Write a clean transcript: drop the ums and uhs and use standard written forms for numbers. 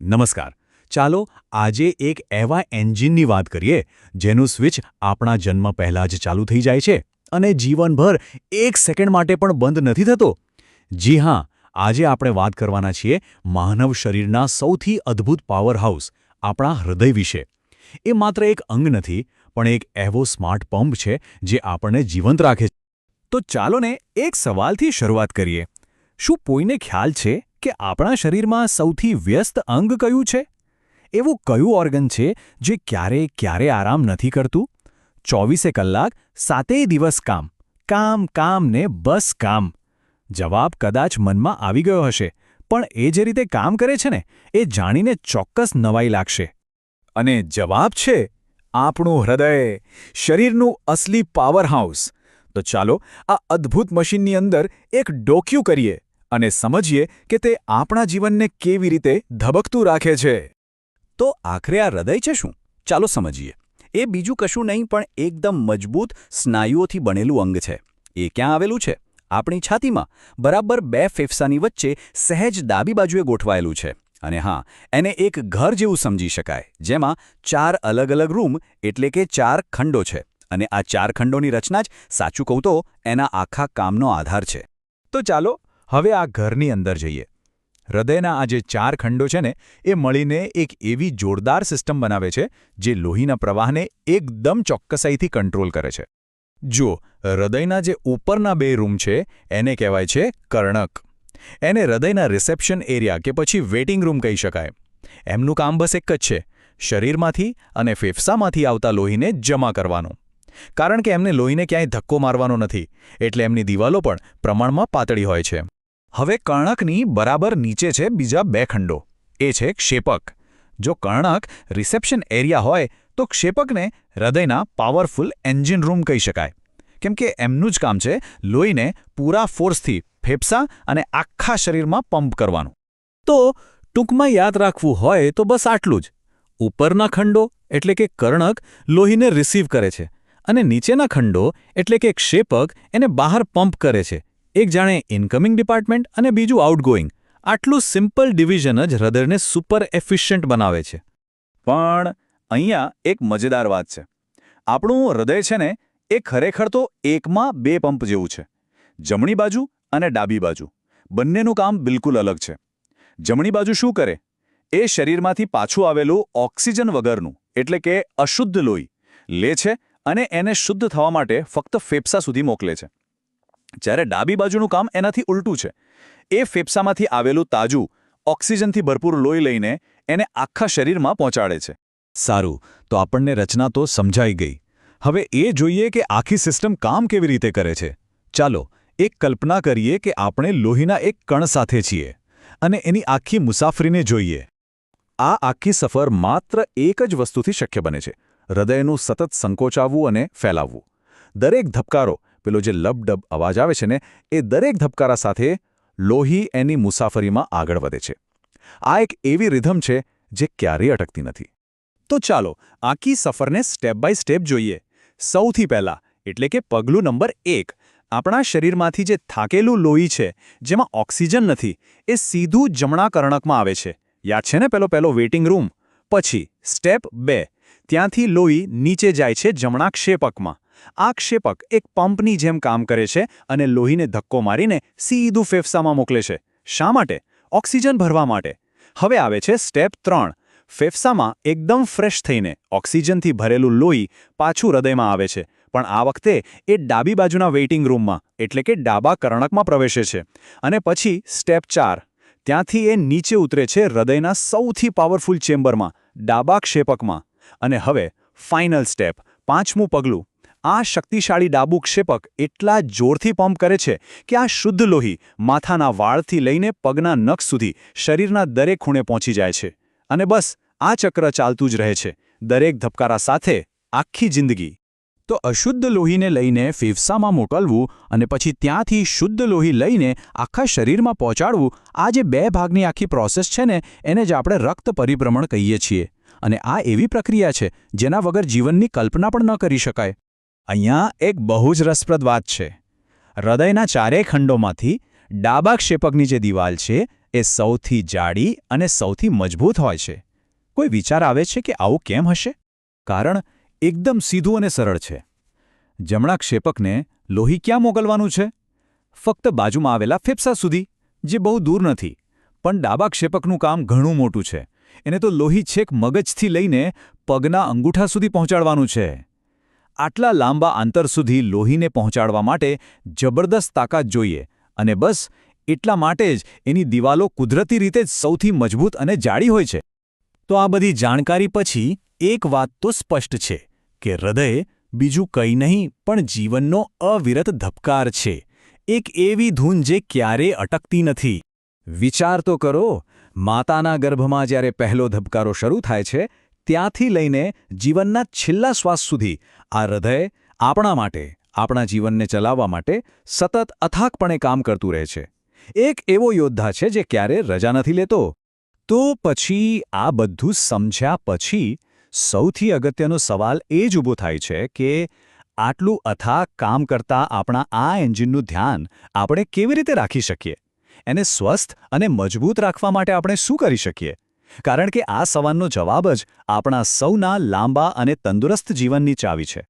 નમસ્કાર. ચાલો આજે એક એવા એન્જિનની વાત કરીએ જેનું સ્વિચ આપણા જન્મ પહેલાં જ ચાલુ થઈ જાય છે અને જીવનભર એક સેકન્ડ માટે પણ બંધ નથી થતો. જી હા, આજે આપણે વાત કરવાના છીએ માનવ શરીરના સૌથી અદ્ભુત પાવરહાઉસ આપણા હૃદય વિશે. એ માત્ર એક અંગ નથી, પણ એક એવો સ્માર્ટ પંપ છે જે આપણને જીવંત રાખે છે. તો ચાલો ને એક સવાલથી શરૂઆત કરીએ. શું કોઈને ખ્યાલ છે કે આપણા શરીરમાં સૌથી વ્યસ્ત અંગ કયું છે? એવું કયું ઓર્ગન છે જે ક્યારે આરામ નથી કરતું? 24 કલાક 7 દિવસ કામ, કામ કામ ને બસ કામ. જવાબ કદાચ મનમાં આવી ગયો હશે, પણ એ જે રીતે કામ કરે છે ને, એ જાણીને ચોક્કસ નવાઈ લાગશે. અને જવાબ છે આપણું હૃદય, શરીરનું અસલી પાવરહાઉસ. તો ચાલો આ અદ્ભુત મશીનની અંદર એક ડોક્યુ કરીએ અને સમજીએ કે તે આપણા જીવનને કેવી રીતે ધબકતું રાખે છે. તો આખરે આ હૃદય છે શું? ચાલો સમજીએ. એ બીજું કશું નહીં પણ એકદમ મજબૂત સ્નાયુઓથી બનેલું અંગ છે. એ ક્યાં આવેલું છે? આપણી છાતીમાં, બરાબર 2 ફેફસાની વચ્ચે સહેજ ડાબી બાજુએ ગોઠવાયેલું છે. અને હા, એને એક ઘર જેવું સમજી શકાય, જેમાં 4 અલગ-અલગ રૂમ એટલે કે 4 ખંડો છે. અને આ 4 ખંડોની રચના જ, સાચું કહું તો, એના આખા કામનો આધાર છે. તો ચાલો હવે આ ઘરની અંદર જઈએ. હૃદયના આ જે 4 ખંડો છે ને, એ મળીને એક એવી જોરદાર સિસ્ટમ બનાવે છે જે લોહીના પ્રવાહને એકદમ ચોક્કસાઈથી કંટ્રોલ કરે છે. જુઓ, હૃદયના જે ઉપરના 2 રૂમ છે એને કહેવાય છે કર્ણક. એને હૃદયના રિસેપ્શન એરિયા કે પછી વેઇટિંગ રૂમ કહી શકાય. એમનું કામ બસ એક જ છે, શરીરમાંથી અને ફેફસામાંથી આવતા લોહીને જમા કરવાનું. કારણ કે એમને લોહીને ક્યાંય ધક્કો મારવાનો નથી, એટલે એમની દિવાલો પણ પ્રમાણમાં પાતળી હોય છે. હવે કર્ણકની બરાબર નીચે છે બીજા 2 ખંડો. એ છે ક્ષેપક. જો કર્ણક રિસેપ્શન એરિયા હોય તો ક્ષેપકને હૃદયના પાવરફુલ એન્જિન રૂમ કહી શકાય. કેમ કે એમનું જ કામ છે લોહીને પૂરા ફોર્સથી ફેફસા અને આખા શરીરમાં પંપ કરવાનું. તો ટૂંકમાં યાદ રાખવું હોય તો બસ આટલું જ. ઉપરના ખંડો એટલે કે કર્ણક લોહીને રિસીવ કરે છે અને નીચેના ખંડો એટલે કે ક્ષેપક એને બહાર પંપ કરે છે. એક જાણે ઇનકમિંગ ડિપાર્ટમેન્ટ અને બીજું આઉટગોઈંગ. આટલું સિમ્પલ ડિવિઝન જ હૃદયને સુપર એફિશિયન્ટ બનાવે છે. પણ અહીંયા એક મજેદાર વાત છે. આપણું હૃદય છે ને, એ ખરેખર તો 1માં 2 પંપ જેવું છે. જમણી બાજુ અને ડાબી બાજુ બંનેનું કામ બિલકુલ અલગ છે. જમણી બાજુ શું કરે? એ શરીરમાંથી પાછું આવેલું ઓક્સિજન વગરનું એટલે કે અશુદ્ધ લોહી લે છે અને એને શુદ્ધ થવા માટે ફક્ત ફેફસા સુધી મોકલે છે. જ્યારે ડાબી બાજુનું કામ એનાથી ઉલટું છે. એ ફેફસામાંથી આવેલું તાજું, ઓક્સિજનથી ભરપૂર લોહી લઈને એને આખા શરીરમાં પહોંચાડે છે. સારું, તો આપણને રચના તો સમજાઈ ગઈ. હવે એ જોઈએ કે આખી સિસ્ટમ કામ કેવી રીતે કરે છે. ચાલો એક કલ્પના કરીએ કે આપણે લોહીના એક કણ સાથે છીએ અને એની આખી મુસાફરીને જોઈએ. આ આખી સફર માત્ર એક જ વસ્તુથી શક્ય બને છે: હૃદયનું સતત સંકોચાવવું અને ફેલાવવું. દરેક ધબકારો, પેલો જે લબડબ અવાજ આવે છે ને, એ દરેક ધબકારા સાથે લોહી એની મુસાફરીમાં આગળ વધે છે. આ એક એવી રિધમ છે જે ક્યારેય અટકતી નથી. તો ચાલો આખી સફરને સ્ટેપ બાય સ્ટેપ જોઈએ. સૌથી પહેલાં એટલે કે પગલું નંબર 1, આપણા શરીરમાંથી જે થાકેલું લોહી છે, જેમાં ઓક્સિજન નથી, એ સીધું જમણા કર્ણકમાં આવે છે. યાદ છે ને પહેલો વેઇટિંગ રૂમ? પછી સ્ટેપ 2, ત્યાંથી લોહી નીચે જાય છે જમણા ક્ષેપકમાં. આ ક્ષેપક એક પંપની જેમ કામ કરે છે અને લોહીને ધક્કો મારીને સીધું ફેફસામાં મોકલે છે. શા માટે? ઓક્સિજન ભરવા માટે. હવે આવે છે સ્ટેપ 3. ફેફસામાં એકદમ ફ્રેશ થઈને ઓક્સિજનથી ભરેલું લોહી પાછું હૃદયમાં આવે છે, પણ આ વખતે એ ડાબી બાજુના વેઇટિંગ રૂમમાં એટલે કે ડાબા કર્ણકમાં પ્રવેશે છે. અને પછી સ્ટેપ 4, ત્યાંથી એ નીચે ઉતરે છે હૃદયના સૌથી પાવરફુલ ચેમ્બરમાં, ડાબા ક્ષેપકમાં. અને હવે ફાઇનલ સ્ટેપ, 5મું પગલું. આ શક્તિશાળી ડાબુ ક્ષેપક એટલા જોરથી પંપ કરે છે કે આ શુદ્ધ લોહી માથાના વાળથી લઈને પગના નખ સુધી શરીરના દરેક ખૂણે પહોંચી જાય છે. અને બસ આ ચક્ર ચાલતું જ રહે છે, દરેક ધબકારા સાથે આખી જિંદગી. તો અશુદ્ધ લોહીને લઈને ફેફસામાં મોકલવું અને પછી ત્યાંથી શુદ્ધ લોહી લઈને આખા શરીરમાં પહોંચાડવું, આ જે 2 ભાગની આખી પ્રોસેસ છે ને, એને જ આપણે રક્ત પરિભ્રમણ કહીએ છીએ. અને આ એવી પ્રક્રિયા છે જેના વગર જીવનની કલ્પના પણ ન કરી શકાય. અહીંયા એક બહુ જ રસપ્રદ વાત છે. હૃદયના 4 ખંડોમાંથી ડાબા ક્ષેપકની જે દિવાલ છે, એ સૌથી જાડી અને સૌથી મજબૂત હોય છે. કોઈ વિચાર આવે છે કે આવું કેમ હશે? કારણ એકદમ સીધું અને સરળ છે. જમણા ક્ષેપકને લોહી ક્યાં મોકલવાનું છે? ફક્ત બાજુમાં આવેલા ફેફસા સુધી, જે બહુ દૂર નથી. પણ ડાબા ક્ષેપકનું કામ ઘણું મોટું છે. એને તો લોહી છેક મગજથી લઈને પગના અંગૂઠા સુધી પહોંચાડવાનું છે. આટલા લાંબા અંતર સુધી લોહીને પહોંચાડવા માટે જબરદસ્ત તાકાત જોઈએ, અને બસ એટલા માટે જ એની દિવાલો કુદરતી રીતે જ સૌથી મજબૂત અને જાડી હોય છે. તો આ બધી જાણકારી પછી એક વાત તો સ્પષ્ટ છે કે હૃદય બીજું કંઈ નહીં પણ જીવનનો અવિરત ધબકાર છે. એક એવી ધૂન જે ક્યારેય અટકતી નથી. વિચાર તો કરો, માતાના ગર્ભમાં જ્યારે પહેલો ધબકારો શરૂ થાય છે, ત્યાંથી લઈને જીવનના છેલ્લા શ્વાસ સુધી આ હૃદય આપણા માટે, આપણા જીવનને ચલાવવા માટે સતત અથાગપણે કામ કરતું રહે છે. એક એવો યોદ્ધા છે જે ક્યારેય રજા નથી લેતો. તો પછી આ બધું સમજ્યા પછી સૌથી અગત્યનો સવાલ એ જ ઊભો થાય છે કે આટલું અથાગ કામ કરતા આપણા આ એન્જિનનું ધ્યાન આપણે કેવી રીતે રાખી શકીએ? એને સ્વસ્થ અને મજબૂત રાખવા માટે આપણે શું કરી શકીએ? કારણ કે આ સવાલનો જવાબ જ આપણા સૌના લાંબા અને તંદુરસ્ત જીવનની ચાવી છે.